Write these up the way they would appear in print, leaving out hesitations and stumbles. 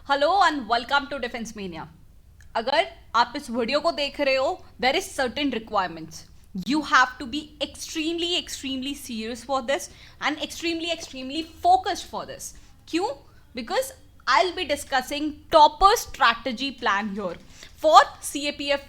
Hello and welcome to defence mania. अगर आप इस वीडियो को देख रहे हो, there is certain requirements. You have to be extremely serious for this and extremely focused for this. क्यों? Because I'll be discussing topper strategy plan here for CAPF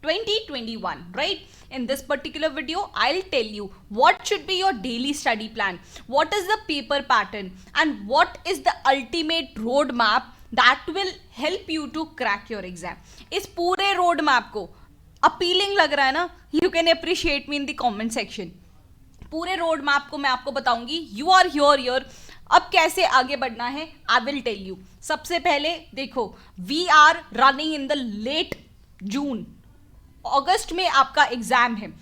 2021, right? In this particular video, I'll tell you what should be your daily study plan, what is the paper pattern, and what is the ultimate roadmap that will help you to crack your exam. इस पूरे road map को appealing लग रहा है ना? You can appreciate me in the comment section. पूरे road map को मैं आपको बताऊंगी. यू आर योर अब कैसे आगे बढ़ना है, आई विल टेल यू. सबसे पहले देखो, we are running in the late June. अगस्त में आपका एग्जाम है.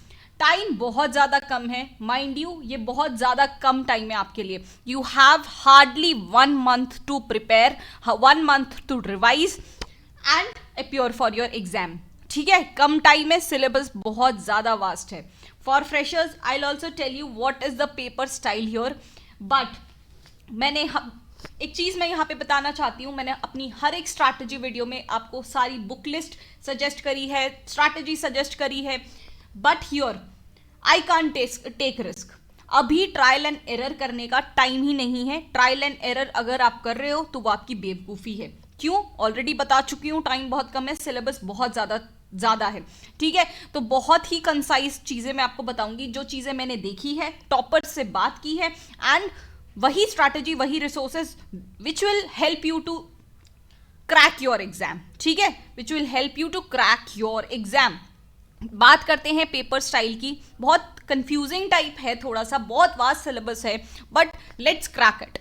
टाइम बहुत ज़्यादा कम है, माइंड यू. ये बहुत ज़्यादा कम टाइम है आपके लिए. You have hardly 1 month to prepare, 1 month to revise and appear for your exam. ठीक है, कम टाइम है, सिलेबस बहुत ज़्यादा वास्ट है. For freshers I will also tell you what is the paper style here. But मैंने एक चीज़ मैं यहाँ पे बताना चाहती हूँ. मैंने अपनी हर एक स्ट्रैटेजी वीडियो में आपको सारी बुक लिस्ट सजेस्ट करी है, स्ट्रैटेजी सजेस्ट करी है. But here I can't take risk. अभी ट्रायल एंड एरर करने का टाइम ही नहीं है. ट्रायल एंड एरर अगर आप कर रहे हो तो वो आपकी बेवकूफ़ी है. क्यों? ऑलरेडी बता चुकी हूँ, टाइम बहुत कम है, सिलेबस बहुत ज़्यादा है. ठीक है, तो बहुत ही कंसाइज चीज़ें मैं आपको बताऊंगी, जो चीज़ें मैंने देखी है, टॉपर से बात की है, एंड वही स्ट्रैटेजी, वही resources which will help you to crack your exam. ठीक है, which will help you to crack your exam. बात करते हैं पेपर स्टाइल की. बहुत कंफ्यूजिंग टाइप है, थोड़ा सा बहुत वास्ट सिलेबस है, but let's crack it.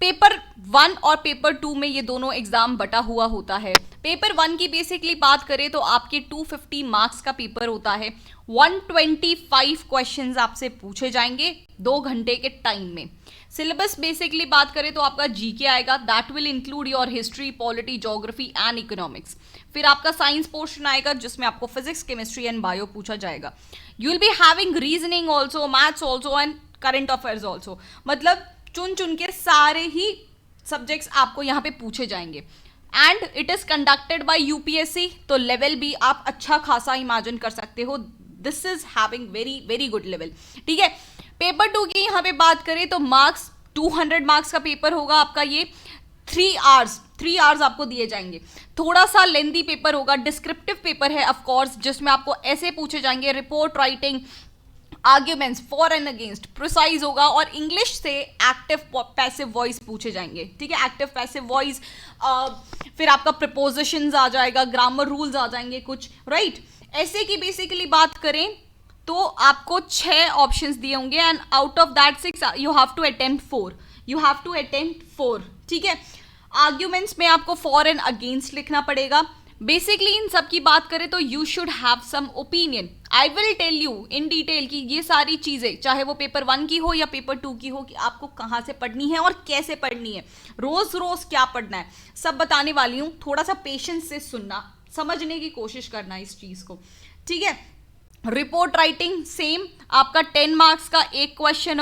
Paper 1 और पेपर 2 में ये दोनों एग्जाम बटा हुआ होता है. पेपर 1 की बेसिकली बात करें तो आपके 250 मार्क्स का पेपर होता है. 125 क्वेश्चंस आपसे पूछे जाएंगे 2 घंटे के टाइम में. सिलेबस बेसिकली बात करें तो आपका जीके आएगा, that will include your history, polity, geography and economics. फिर आपका साइंस पोर्शन आएगा जिसमें आपको फिजिक्स, केमिस्ट्री एंड बायो पूछा जाएगा. You will be having reasoning also, maths also and current affairs also. मतलब चुन के सारे ही सब्जेक्ट्स आपको यहाँ पे पूछे जाएंगे. And it is conducted by UPSC, तो लेवल भी आप अच्छा खासा इमेजिन कर सकते हो. This is having very very good level. ठीक है, पेपर 2 की यहाँ पे बात करें तो मार्क्स 200 मार्क्स का पेपर होगा आपका. ये 3 आवर्स आपको दिए जाएंगे. थोड़ा सा लेंदी पेपर होगा, डिस्क्रिप्टिव पेपर है ऑफ कोर्स, जिसमें आपको ऐसे पूछे जाएंगे, report writing, arguments for and against, precise होगा, और इंग्लिश से एक्टिव पैसिव वॉइस पूछे जाएंगे. ठीक है, एक्टिव पैसिव वॉइस, फिर आपका प्रिपोजिशंस आ जाएगा, ग्रामर रूल्स आ जाएंगे कुछ, राइट. ऐसे की बेसिकली बात करें तो आपको 6 ऑप्शंस दिए होंगे and out of that 6 you have to attempt 4. ठीक है, आर्ग्यूमेंट्स में आपको फॉर एंड अगेंस्ट लिखना पड़ेगा. बेसिकली इन सब की बात करें तो you should have some opinion. I will tell you in detail कि ये सारी चीज़ें, चाहे वो पेपर 1 की हो या पेपर 2 की हो, कि आपको कहाँ से पढ़नी है और कैसे पढ़नी है, रोज रोज क्या पढ़ना है, सब बताने वाली हूँ. थोड़ा सा पेशेंस से सुनना, समझने की कोशिश करना इस चीज़ को. ठीक है, रिपोर्ट राइटिंग सेम, आपका 10 मार्क्स का एक क्वेश्चन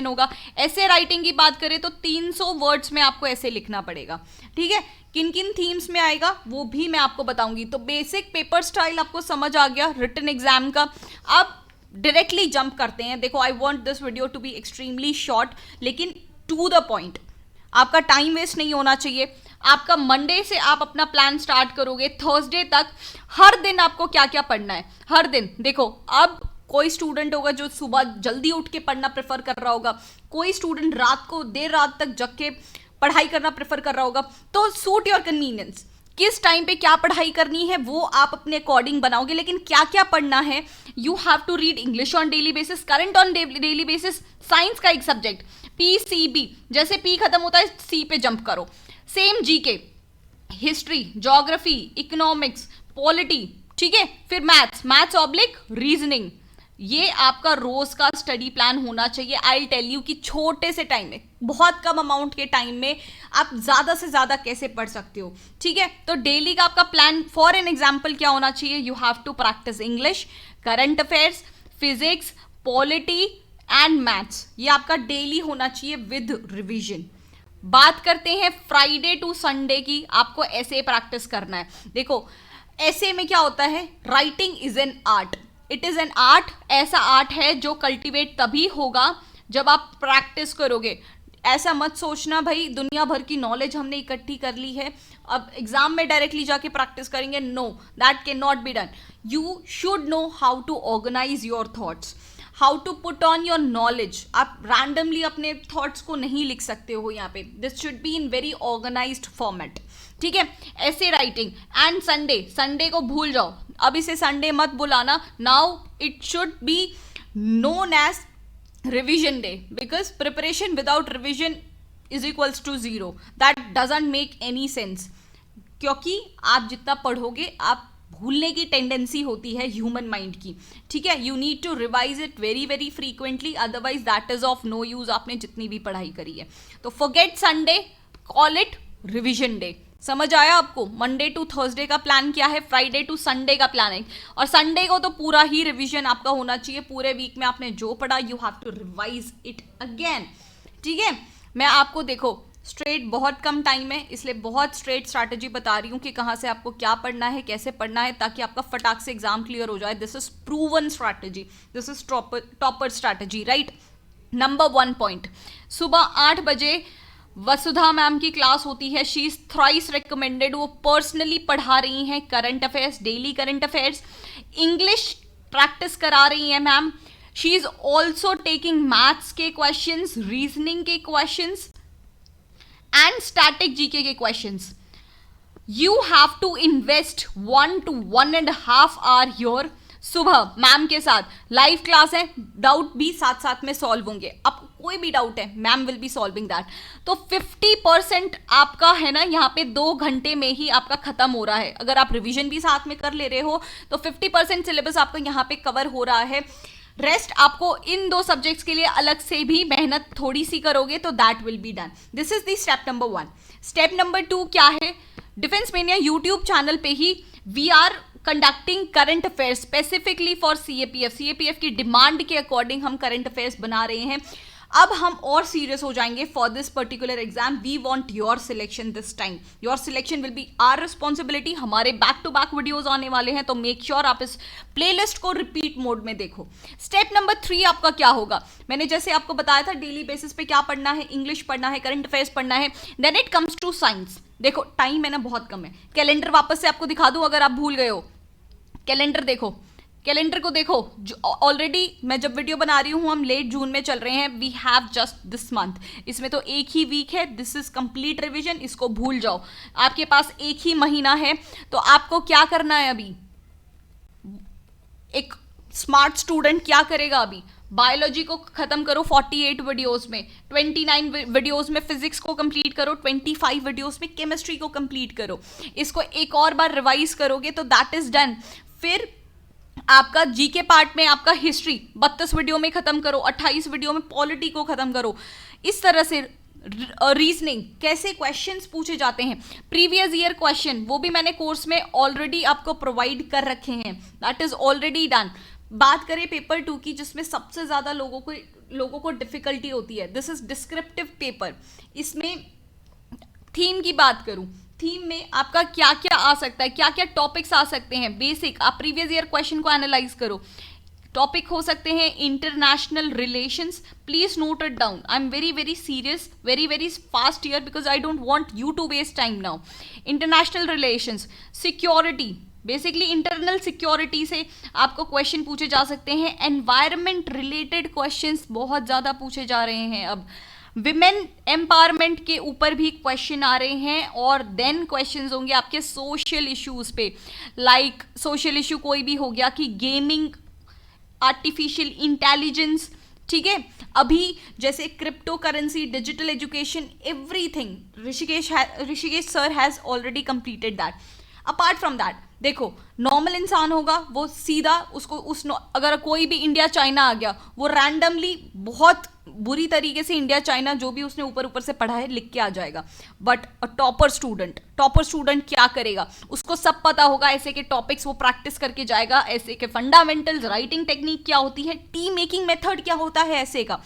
होगा. ऐसे राइटिंग की बात करें तो 300 वर्ड्स में आपको ऐसे लिखना पड़ेगा. ठीक है, किन किन थीम्स में आएगा वो भी मैं आपको बताऊंगी. तो बेसिक पेपर स्टाइल आपको समझ आ गया रिटन एग्जाम का. अब डायरेक्टली जंप करते हैं. देखो, I want this video to be extremely short, लेकिन टू द पॉइंट. आपका टाइम वेस्ट नहीं होना चाहिए. आपका मंडे से आप अपना प्लान स्टार्ट करोगे, थर्सडे तक हर दिन आपको क्या क्या पढ़ना है. हर दिन देखो, अब कोई स्टूडेंट होगा जो सुबह जल्दी उठ के पढ़ना प्रेफर कर रहा होगा, कोई स्टूडेंट रात को देर रात तक जग के पढ़ाई करना प्रेफर कर रहा होगा. तो सूट योर कन्वीनियंस, किस टाइम पे क्या पढ़ाई करनी है वो आप अपने अकॉर्डिंग बनाओगे. लेकिन क्या क्या पढ़ना है, you have to read English on daily basis, current on daily basis, science का एक सब्जेक्ट PCB, जैसे P खत्म होता है C पे जंप करो. Same GK, history, geography, economics, polity. ठीक है, फिर मैथ्स ऑब्लिक रीजनिंग. ये आपका रोज का स्टडी प्लान होना चाहिए. आई टेल यू कि छोटे से टाइम में, बहुत कम अमाउंट के टाइम में आप ज्यादा से ज्यादा कैसे पढ़ सकते हो. ठीक है, तो डेली का आपका प्लान फॉर एन एग्जाम्पल क्या होना चाहिए. You have to practice English, current affairs, physics, polity and maths. ये आपका डेली होना चाहिए विद रिविजन. बात करते हैं फ्राइडे टू संडे की, आपको ऐसे प्रैक्टिस करना है। देखो ऐसे में क्या होता है, writing is an art, it is an art. ऐसा आर्ट है जो कल्टीवेट तभी होगा जब आप प्रैक्टिस करोगे। ऐसा मत सोचना भाई दुनिया भर की नॉलेज हमने इकट्ठी कर ली है, अब एग्जाम में डायरेक्टली जाके प्रैक्टिस करेंगे, no, that can not be done. You should know how to organise your thoughts, how to put on your knowledge. आप रैंडमली अपने थॉट्स को नहीं लिख सकते हो यहाँ पे, this should be in very organised format, ठीक है। ऐसे राइटिंग एंड संडे, संडे को भूल जाओ, अब इसे संडे मत बुलाना, now it should be known as revision day, because preparation without revision is equals to zero, that doesn't make any sense। क्योंकि आप जितना पढ़ोगे आप भूलने की टेंडेंसी होती है ह्यूमन माइंड की, ठीक है। You need to revise it very very frequently, otherwise that is of no use, आपने जितनी भी पढ़ाई करी है। तो forget Sunday, call it revision day. समझ आया आपको? मंडे टू थर्सडे का प्लान क्या है, फ्राइडे टू संडे का प्लान है, और संडे को तो पूरा ही रिवीजन आपका होना चाहिए। पूरे वीक में आपने जो पढ़ा you have to revise it again, ठीक है। मैं आपको देखो स्ट्रेट, बहुत कम टाइम है इसलिए बहुत स्ट्रेट स्ट्रैटेजी बता रही हूँ कि कहाँ से आपको क्या पढ़ना है, कैसे पढ़ना है, ताकि आपका फटाक से एग्जाम क्लियर हो जाए। This is proven strategy, this is topper strategy, right. Number 1 point, सुबह 8 बजे वसुधा मैम की क्लास होती है, शी इज थ्राइस रिकमेंडेड, वो पर्सनली पढ़ा रही हैं current affairs, daily current affairs, English practice करा रही हैं ma'am. She is also taking maths के क्वेश्चंस, रीजनिंग के क्वेश्चंस एंड स्टैटिक जीके के questions. You have to invest 1 to 1.5 hour your सुबह मैम के साथ। लाइव क्लास है, डाउट भी साथ साथ में सॉल्व होंगे, अब कोई भी डाउट है ma'am will be solving that. तो 50% आपका है ना यहाँ पे 2 घंटे में ही आपका खत्म हो रहा है। अगर आप रिवीजन भी साथ में कर ले रहे हो तो 50% सिलेबस आपका यहाँ पे कवर हो रहा है। रेस्ट आपको इन 2 सब्जेक्ट्स के लिए अलग से भी मेहनत थोड़ी सी करोगे तो that will be done. This is the step number 1। Step number 2 क्या है, डिफेंस मेनिया यूट्यूब चैनल पे ही we are conducting current affairs specifically for CAPF. CAPF की डिमांड के अकॉर्डिंग हम करंट अफेयर्स बना रहे हैं। अब हम और सीरियस हो जाएंगे for this particular exam. We want your selection this time, your selection will be our responsibility. हमारे बैक टू बैक वीडियोस आने वाले हैं तो मेक श्योर आप इस प्लेलिस्ट को रिपीट मोड में देखो। स्टेप नंबर 3 आपका क्या होगा, मैंने जैसे आपको बताया था डेली बेसिस पे क्या पढ़ना है, इंग्लिश पढ़ना है, करंट अफेयर्स पढ़ना है। Then it comes to science. देखो टाइम है ना बहुत कम है, कैलेंडर वापस से आपको दिखा दूं अगर आप भूल गए हो। कैलेंडर देखो, कैलेंडर को देखो, जो ऑलरेडी मैं जब वीडियो बना रही हूँ हम लेट जून में चल रहे हैं, we have just this month, इसमें तो एक ही वीक है, दिस इज कंप्लीट रिवीजन, इसको भूल जाओ। आपके पास एक ही महीना है, तो आपको क्या करना है अभी, एक स्मार्ट स्टूडेंट क्या करेगा अभी, बायोलॉजी को खत्म करो 48 वीडियोस में, 29 वीडियोस में फिजिक्स को कंप्लीट करो, 25 वीडियोस में केमिस्ट्री को कंप्लीट करो। इसको एक और बार रिवाइज करोगे तो दैट इज डन। फिर आपका जीके पार्ट में आपका हिस्ट्री 32 वीडियो में खत्म करो, 28 वीडियो में पॉलिटी को खत्म करो। इस तरह से रीजनिंग कैसे क्वेश्चंस पूछे जाते हैं, प्रीवियस ईयर क्वेश्चन, वो भी मैंने कोर्स में ऑलरेडी आपको प्रोवाइड कर रखे हैं, दैट इज ऑलरेडी डन। बात करें पेपर 2 की, जिसमें सबसे ज्यादा लोगों को डिफिकल्टी होती है, दिस इज डिस्क्रिप्टिव पेपर। इसमें थीम की बात करूं, थीम में आपका क्या क्या आ सकता है, क्या क्या टॉपिक्स आ सकते हैं, बेसिक आप प्रीवियस ईयर क्वेश्चन को एनालाइज करो। टॉपिक हो सकते हैं international relations, please note it down, I am very very serious, very very fast year because I don't want you to waste time now. International relations, security, basically internal security से आपको question पूछे जा सकते हैं। Environment related questions बहुत ज़्यादा पूछे जा रहे हैं अब। विमेन एम्पावरमेंट के ऊपर भी क्वेश्चन आ रहे हैं, और देन क्वेश्चंस होंगे आपके सोशल इश्यूज पे, लाइक सोशल इशू कोई भी हो गया कि गेमिंग, आर्टिफिशियल इंटेलिजेंस, ठीक है, अभी जैसे crypto currency, digital education, everything Rishikesh sir has already completed that. Apart from that देखो, नॉर्मल इंसान होगा वो सीधा उसको अगर कोई भी इंडिया चाइना आ गया, वो रैंडमली बहुत बुरी तरीके से इंडिया चाइना जो भी उसने ऊपर ऊपर से पढ़ा है लिख के आ जाएगा। बट अ टॉपर स्टूडेंट क्या करेगा, उसको सब पता होगा, ऐसे के टॉपिक्स वो प्रैक्टिस करके जाएगा, ऐसे के फंडामेंटल्स, राइटिंग टेक्निक क्या होती है, टी मेकिंग मेथड क्या होता है ऐसे का,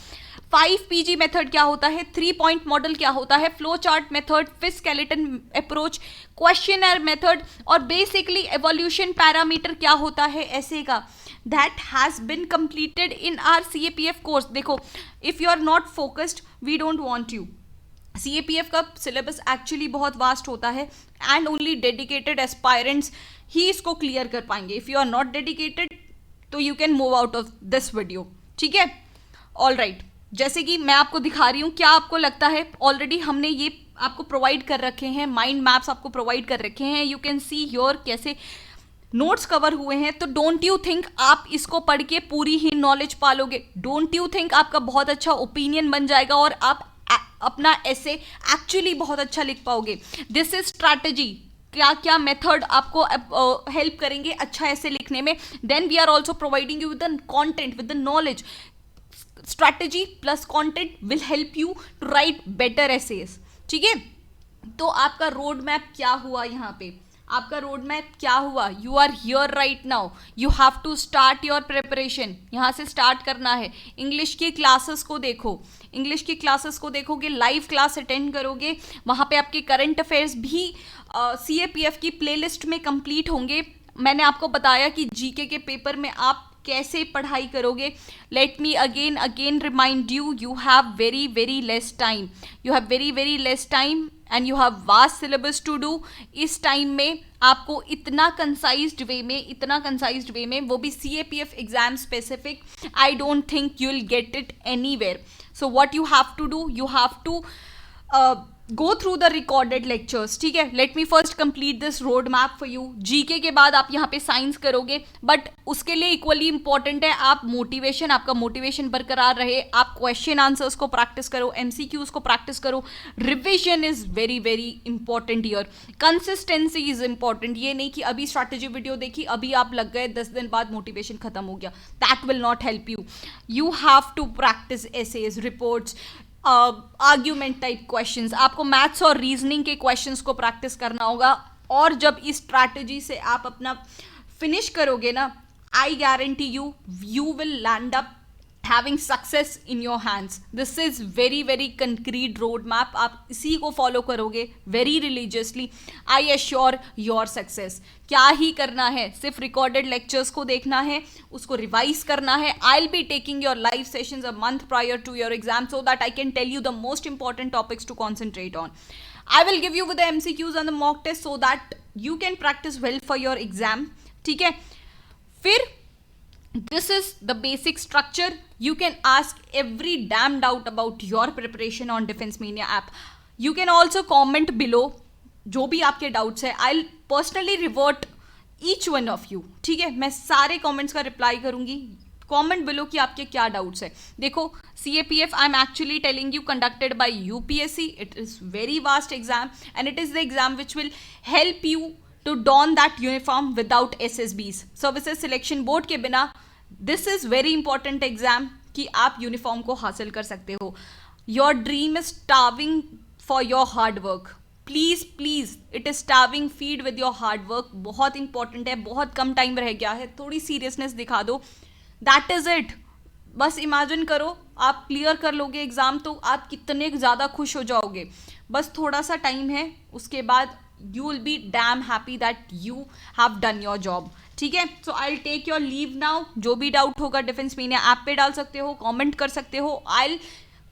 5PG मेथड क्या होता है, 3 पॉइंट मॉडल क्या होता है, flow chart method, fish skeleton approach, questioner method और बेसिकली एवोल्यूशन पैरामीटर क्या होता है ऐसे का, that has been completed in our CAPF course. देखो, if you are not focused, we don't want you. CAPF का सिलेबस एक्चुअली बहुत vast होता है एंड ओनली डेडिकेटेड एस्पायरेंट्स ही इसको क्लियर कर पाएंगे. If you are not dedicated तो you can move out of this video. ठीक है, ऑल राइट. जैसे कि मैं आपको दिखा रही हूँ, क्या आपको लगता है ऑलरेडी हमने ये आपको प्रोवाइड कर रखे हैं, माइंड मैप्स आपको प्रोवाइड कर रखे हैं. यू कैन सी योर कैसे नोट्स कवर हुए हैं. तो डोंट यू थिंक आप इसको पढ़ के पूरी ही नॉलेज पालोगे. डोंट यू थिंक आपका बहुत अच्छा ओपिनियन बन जाएगा और आप अपना ऐसे एक्चुअली बहुत अच्छा लिख पाओगे. This is strategy. क्या क्या मेथड आपको हेल्प करेंगे अच्छा ऐसे लिखने में. Then we are also providing you with the content, with the knowledge. Strategy plus content will help you to write better essays. ठीक है, तो आपका रोड मैप क्या हुआ यहाँ पे, आपका रोड मैप क्या हुआ. You are here right now, you have to start your preparation. यहाँ से स्टार्ट करना है. इंग्लिश की क्लासेस को देखो, इंग्लिश की क्लासेस को देखोगे, लाइव क्लास अटेंड करोगे, वहाँ पे आपके करंट अफेयर्स भी CAPF की प्लेलिस्ट में कंप्लीट होंगे. मैंने आपको बताया कि GK के पेपर में आप कैसे पढ़ाई करोगे. Let me again remind you, you have very less time, you have very less time and you have vast syllabus to do. इस टाइम में आपको इतना कंसाइज्ड वे में वो भी CAPF exam specific, I don't think you will get it anywhere. So what you have to do, you have to go through the recorded lectures. ठीक है, let me first complete this road map for you. GK के बाद आप यहाँ पे science करोगे, but उसके लिए इक्वली इंपॉर्टेंट है आप मोटिवेशन, आपका मोटिवेशन बरकरार रहे. आप क्वेश्चन आंसर्स को प्रैक्टिस करो, MCQs को प्रैक्टिस करो. Revision is very important here. Consistency is important. ये नहीं कि अभी स्ट्रैटेजी वीडियो देखी, अभी आप लग गए, 10 दिन बाद मोटिवेशन खत्म हो गया. That will not help you. You have to practice essays, reports, argument type questions. आपको मैथ्स और रीजनिंग के क्वेश्चंस को प्रैक्टिस करना होगा. और जब इस स्ट्रैटेजी से आप अपना फिनिश करोगे ना, I guarantee you, you will land up having success in your hands. This is very concrete road map. आप इसी को फॉलो करोगे very religiously. I assure your success. क्या ही करना है, सिर्फ रिकॉर्डेड लेक्चर्स को देखना है, उसको रिवाइज करना है. I'll be taking your live sessions a month prior to your exam so that I can tell you the most important topics to concentrate on. I will give you with the MCQs and the mock test so that you can practice well for your exam. ठीक है, फिर this is the basic structure. You can ask every damn doubt about your preparation on Defense Mania app. You can also comment below जो भी आपके doubts है. I'll personally revert each one of you. ठीक है, मैं सारे comments का reply करूंगी. कमेंट बिलो कि आपके क्या डाउट्स है. देखो, CAPF I am actually telling you conducted by UPSC. It is very vast exam and it is the exam which will help you to don that uniform without SSBs, services selection board के बिना. This is very important exam कि आप uniform को हासिल कर सकते हो. Your dream is starving for your hard work. Please it is starving, feed with your hard work. बहुत इंपॉर्टेंट है, बहुत कम टाइम रह गया है, थोड़ी सीरियसनेस दिखा दो. That is it. बस इमेजिन करो आप क्लियर कर लोगे एग्जाम तो आप कितने ज़्यादा खुश हो जाओगे. बस थोड़ा सा टाइम है, उसके बाद you will be damn happy that you have done your job. ठीक है, so I'll take your leave now. जो भी डाउट होगा डिफेंस मीनिया ऐप पे डाल सकते हो, कमेंट कर सकते हो. I'll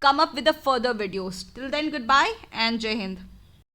come up with the further videos. Till then, goodbye and जय हिंद.